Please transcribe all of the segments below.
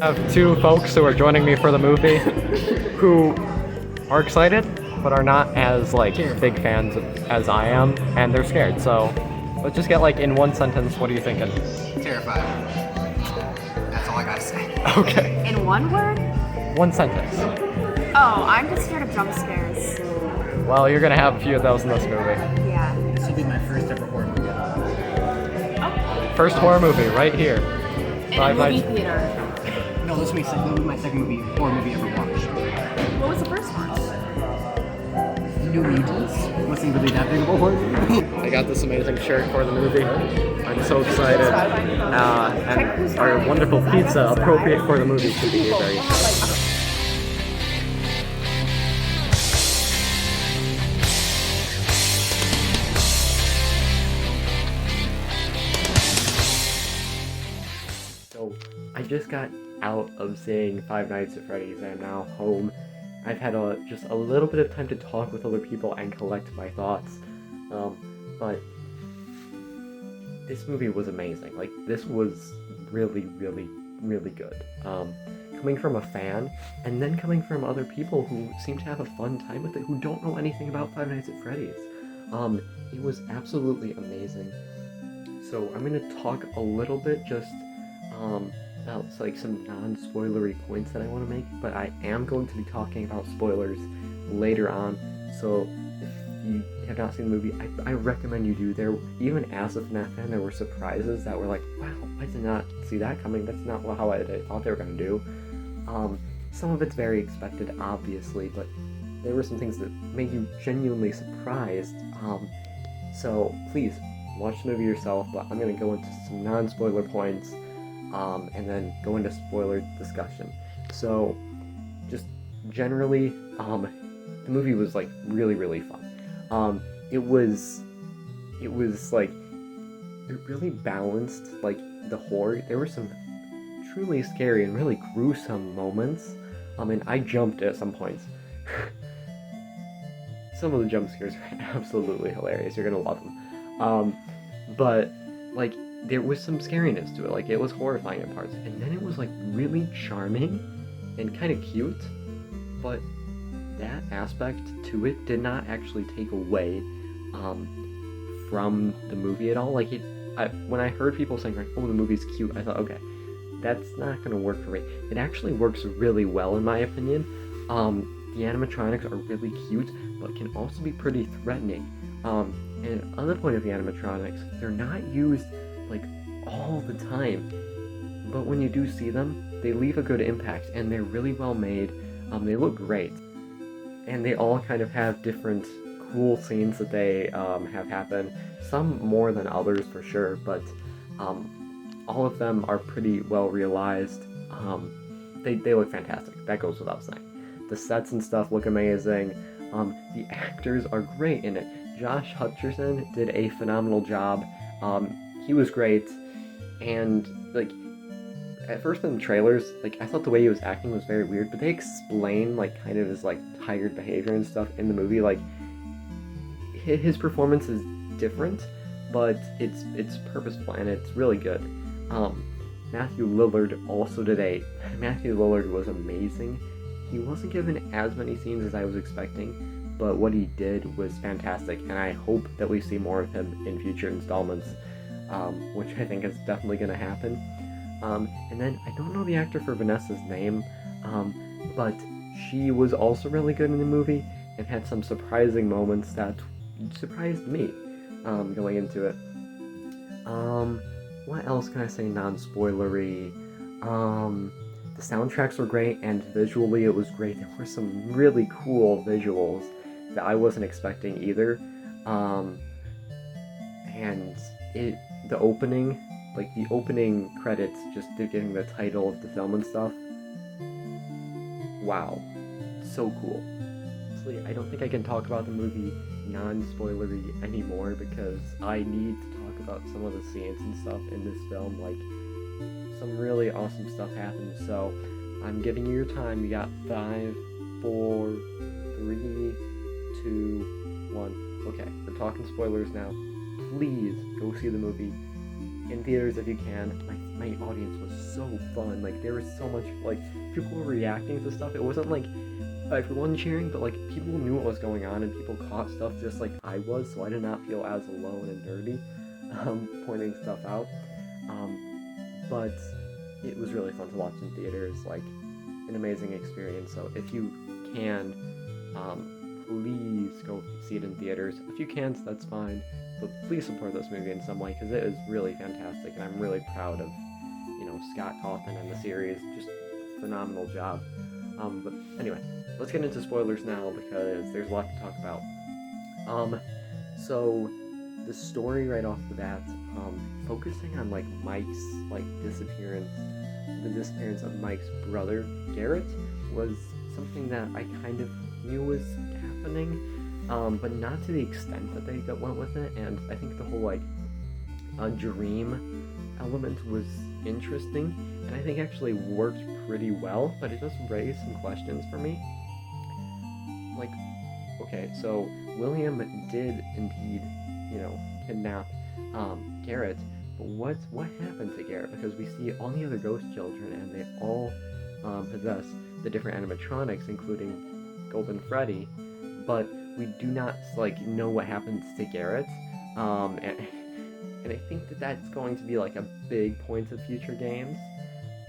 I have two folks who are joining me for the movie who are excited but are not as like big fans as I am, and they're scared. So let's just get like in one sentence, what are you thinking? Terrified. That's all I gotta say. Okay. In one word? One sentence. Oh, I'm just scared of jump scares. Well, you're gonna have a few of those in this movie. Yeah. This will be my first ever horror movie. Oh. First horror movie right here. In a movie theater. No, this will be my second horror movie ever watched. What was the first one? New Mutants wasn't really that big of a horror movie. I got this amazing shirt for the movie. I'm so excited. And our wonderful pizza, appropriate for the movie, should be here very soon. So, I just got out of seeing Five Nights at Freddy's. I am now home. I've had just a little bit of time to talk with other people and collect my thoughts. But this movie was amazing. Like, this was really, really, really good. Coming from a fan, and then coming from other people who seem to have a fun time with it, who don't know anything about Five Nights at Freddy's. It was absolutely amazing. So I'm gonna talk a little bit just about like some non-spoilery points that I want to make, but I am going to be talking about spoilers later on. So if you have not seen the movie, I recommend you do. There, even as a FNAF fan, there were surprises that were like, wow, I did not see that coming. That's not how I thought they were going to do. Some of it's very expected, obviously, but there were some things that made you genuinely surprised. So please watch the movie yourself, but I'm going to go into some non-spoiler points and then go into spoiler discussion. So just generally, the movie was like really, really fun. It was like, it really balanced like the horror. There were some truly scary and really gruesome moments. And I jumped at some points. Some of the jump scares are absolutely hilarious. You're gonna love them. But like, there was some scariness to it. Like, it was horrifying at parts, and then it was like really charming and kind of cute. But that aspect to it did not actually take away from the movie at all. Like, when I heard people saying like, "Oh, the movie's cute," I thought, okay, that's not gonna work for me. It actually works really well, in my opinion. The animatronics are really cute, but can also be pretty threatening. And on the point of the animatronics, they're not used like all the time, but when you do see them, they leave a good impact, and they're really well made. They look great, and they all kind of have different cool scenes that they have happen. Some more than others for sure, but all of them are pretty well realized. They look fantastic. That goes without saying. The sets and stuff look amazing. The actors are great in it. Josh Hutcherson did a phenomenal job. He was great, and like at first in the trailers, like I thought the way he was acting was very weird, but they explain like kind of his like tired behavior and stuff in the movie. Like his performance is different, but it's purposeful and it's really good. Matthew Lillard Matthew Lillard was amazing. He wasn't given as many scenes as I was expecting, but what he did was fantastic, and I hope that we see more of him in future installments, which I think is definitely going to happen. And then, I don't know the actor for Vanessa's name, but she was also really good in the movie, and had some surprising moments that surprised me, going into it. What else can I say non-spoilery? The soundtracks were great, and visually it was great. There were some really cool visuals that I wasn't expecting either. And the opening credits, just giving the title of the film and stuff. Wow. So cool. Honestly, I don't think I can talk about the movie non-spoilery anymore, because I need to talk about some of the scenes and stuff in this film. Like, some really awesome stuff happens, so I'm giving you your time. You got 5, 4, 3, 2, 1. Okay, we're talking spoilers now. Please go see the movie in theaters if you can. My audience was so fun. Like, there was so much, like, people were reacting to stuff. It wasn't like everyone cheering, but like people knew what was going on and people caught stuff just like I was, so I did not feel as alone and dirty pointing stuff out. But it was really fun to watch in theaters, like an amazing experience. So if you can, please go see it in theaters. If you can't, that's fine, but please support this movie in some way because it is really fantastic, and I'm really proud of, you know, Scott Cawthon and the series. Just phenomenal job. But anyway, let's get into spoilers now because there's a lot to talk about. So the story right off the bat, focusing on like Mike's like disappearance, the disappearance of Mike's brother Garrett was something that I kind of knew was happening, but not to the extent that they went with it. And I think the whole like dream element was interesting, and I think actually worked pretty well, but it does raise some questions for me. Like, okay, so William did indeed, you know, kidnap Garrett, but what happened to Garrett? Because we see all the other ghost children, and they all possess the different animatronics, including Golden Freddy, but we do not like know what happens to Garrett. And I think that that's going to be like a big point of future games,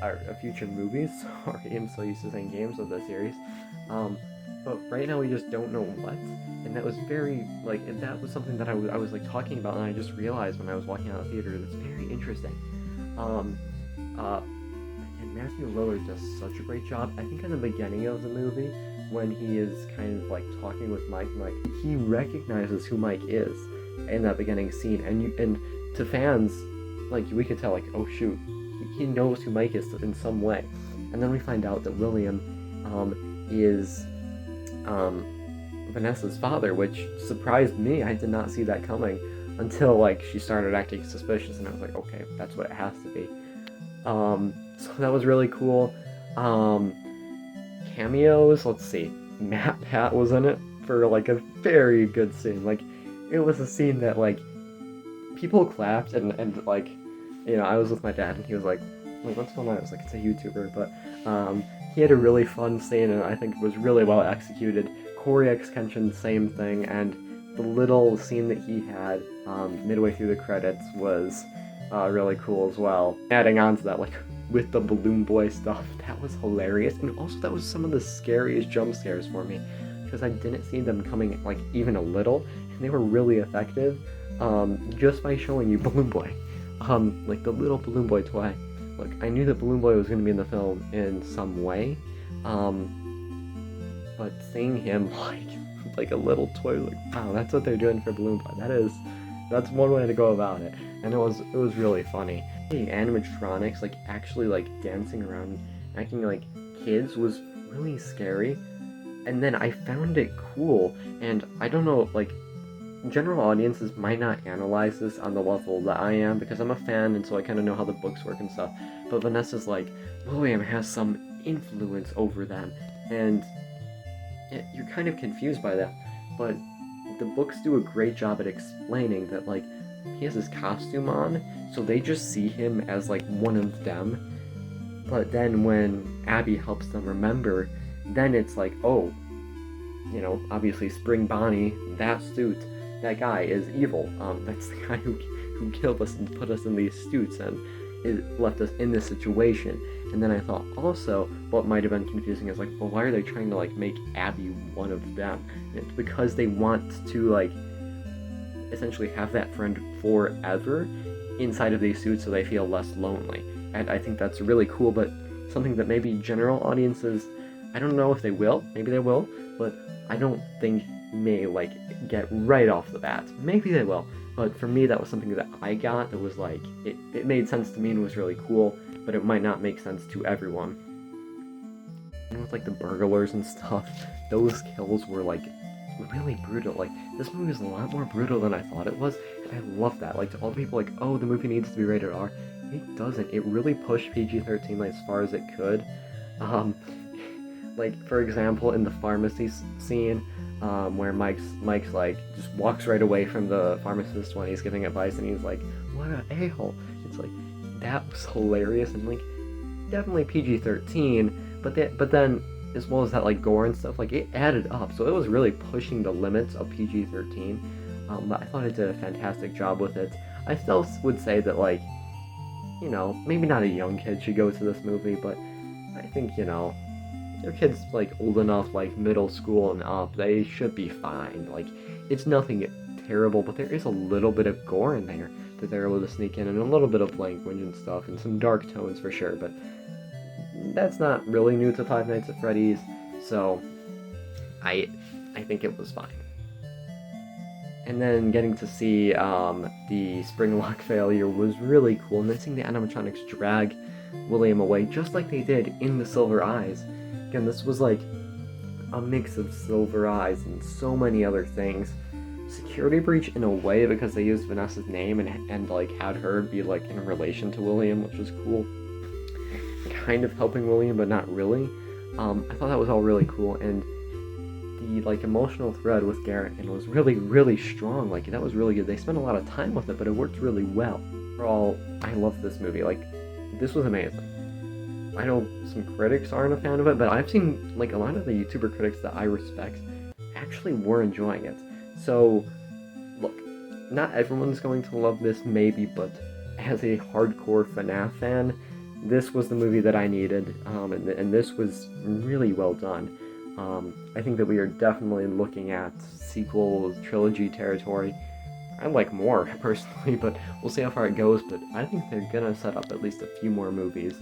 or future movies. Sorry, I'm so used to saying games of the series. But right now we just don't know what, and that was very like, and that was something that I was like talking about, and I just realized when I was walking out of the theater. That's very interesting. And Matthew Lillard does such a great job. I think in the beginning of the movie, when he is kind of like talking with Mike, he recognizes who Mike is in that beginning scene, and to fans, like, we could tell, like, oh shoot, he knows who Mike is in some way. And then we find out that William is Vanessa's father, which surprised me. I did not see that coming until like she started acting suspicious, and I was like, okay, that's what it has to be. So that was really cool. Cameos, let's see, Matt Pat was in it for like a very good scene. Like, it was a scene that like people clapped, and like, you know, I was with my dad and he was like, what's going on? I was like, it's a YouTuber, but he had a really fun scene, and I think it was really well executed. Corey X Kenshin, same thing, and the little scene that he had midway through the credits was really cool as well. Adding on to that, like, with the Balloon Boy stuff, that was hilarious, and also that was some of the scariest jump scares for me, because I didn't see them coming, like, even a little, and they were really effective, just by showing you Balloon Boy. Like, the little Balloon Boy toy. Look, I knew that Balloon Boy was going to be in the film in some way, but seeing him like a little toy, like, wow, that's what they're doing for Balloon Boy. That's one way to go about it, and it was really funny. The animatronics, like, actually like dancing around, acting like kids, was really scary, and then I found it cool, and I don't know, like, general audiences might not analyze this on the level that I am, because I'm a fan, and so I kind of know how the books work and stuff, but Vanessa's like, William has some influence over them, and you're kind of confused by that, but the books do a great job at explaining that, like, he has his costume on, so they just see him as, like, one of them, but then when Abby helps them remember, then it's like, oh, you know, obviously Spring Bonnie, that suit, that guy is evil. That's the guy who killed us and put us in these suits and it left us in this situation. And then I thought also what might have been confusing is like, well, why are they trying to like make Abby one of them? And it's because they want to like essentially have that friend forever inside of these suits so they feel less lonely. And I think that's really cool, but something that maybe general audiences, I don't know if they will, maybe they will, but I don't think may like get right off the bat. Maybe they will, but for me that was something that I got that was like, it made sense to me and was really cool, but it might not make sense to everyone. And with like the burglars and stuff, those kills were like really brutal. Like, this movie is a lot more brutal than I thought it was, and I love that. Like, to all the people like, oh, the movie needs to be rated R, it doesn't. It really pushed PG-13 like as far as it could. Like, for example, in the pharmacy scene, where Mike's like just walks right away from the pharmacist when he's giving advice, and he's like, what a a-hole. it's like, that was hilarious, and like, definitely PG-13, but then, as well as that like gore and stuff, like it added up, so it was really pushing the limits of PG-13. But I thought it did a fantastic job with it. I still would say that, like, you know, maybe not a young kid should go to this movie, but I think, you know, their kids like old enough, like middle school and up, they should be fine. Like, it's nothing terrible, but there is a little bit of gore in there that they're able to sneak in, and a little bit of language and stuff, and some dark tones for sure, but that's not really new to Five Nights at Freddy's, so I think it was fine. And then getting to see the spring lock failure was really cool, and then seeing the animatronics drag William away just like they did in the Silver Eyes. Again, this was like a mix of Silver Eyes and so many other things. Security breach in a way, because they used Vanessa's name and like had her be like in relation to William, which was cool. Kind of helping William, but not really. I thought that was all really cool, and the like emotional thread with Garrett and was really, really strong. Like, that was really good. They spent a lot of time with it, but it worked really well. Overall, I loved this movie. Like, this was amazing. I know some critics aren't a fan of it, but I've seen like a lot of the YouTuber critics that I respect actually were enjoying it. So, look, not everyone's going to love this, maybe, but as a hardcore FNAF fan, this was the movie that I needed, and this was really well done. I think that we are definitely looking at sequel trilogy territory. I'd like more, personally, but we'll see how far it goes, but I think they're gonna set up at least a few more movies,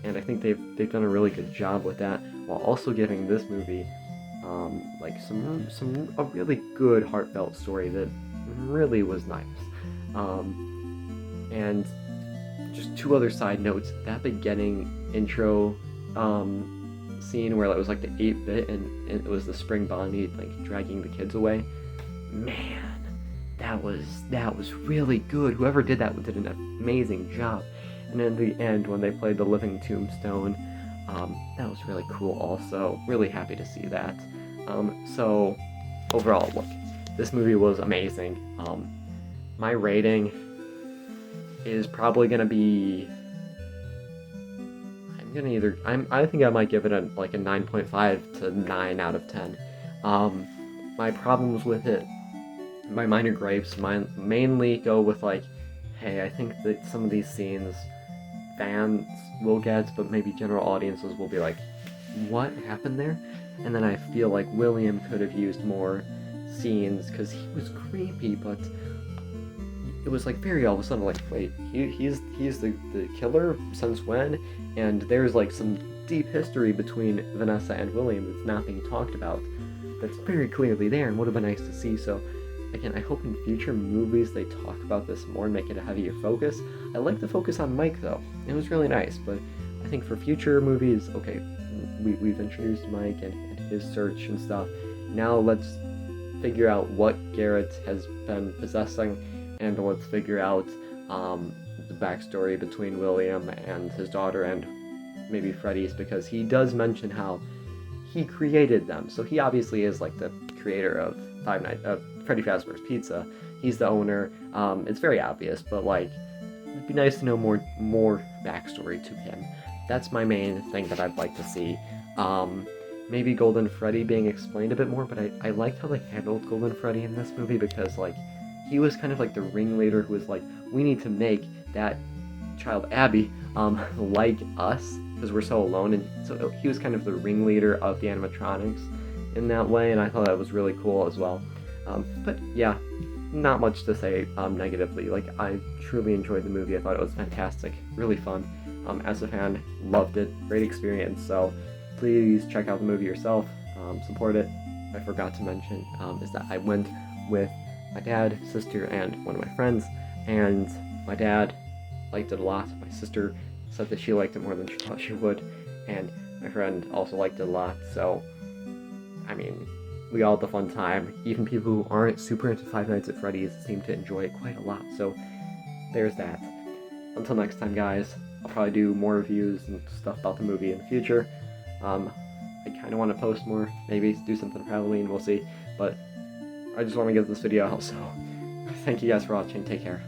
and I think they've done a really good job with that, while also giving this movie like a really good heartfelt story that really was nice. And just two other side notes, that beginning intro scene where it was like the 8-bit and it was the spring Bonnie like dragging the kids away, man, that was really good. Whoever did that did an amazing job. And in the end, when they played the living tombstone, that was really cool also. Really happy to see that. So overall, look, this movie was amazing. My rating is probably gonna be, I think I might give it a 9.5 to 9 out of 10. My problems with it, my minor gripes, mainly go with like, hey, I think that some of these scenes fans will get, but maybe general audiences will be like, what happened there? And then I feel like William could have used more scenes, because he was creepy, but it was like very all of a sudden like, wait, he's the killer since when? And there's like some deep history between Vanessa and William that's not being talked about, that's very clearly there and would have been nice to see. So again, I hope in future movies they talk about this more and make it a heavier focus. I like the focus on Mike though, it was really nice, but I think for future movies, okay, we've introduced Mike and his search and stuff. Now let's figure out what Garrett has been possessing, and let's figure out the backstory between William and his daughter and maybe Freddy's, because he does mention how he created them. So he obviously is like the creator of Freddy Fazbear's Pizza. He's the owner. It's very obvious, but like, it'd be nice to know more backstory to him. That's my main thing that I'd like to see. Maybe Golden Freddy being explained a bit more, but I liked how they handled Golden Freddy in this movie, because like, he was kind of like the ringleader who was like, we need to make that child Abby like us, because we're so alone, and so he was kind of the ringleader of the animatronics in that way, and I thought that was really cool as well. But yeah, not much to say negatively. Like, I truly enjoyed the movie. I thought it was fantastic, really fun. As a fan, loved it, great experience. So please check out the movie yourself, support it. I forgot to mention is that I went with my dad, sister, and one of my friends, and my dad liked it a lot. My sister said that she liked it more than she thought she would, and my friend also liked it a lot. So, I mean, we all had a fun time. Even people who aren't super into Five Nights at Freddy's seem to enjoy it quite a lot. So there's that. Until next time, guys, I'll probably do more reviews and stuff about the movie in the future. I kind of want to post more, maybe do something for Halloween, we'll see. But I just want to get this video out, so thank you guys for watching, take care.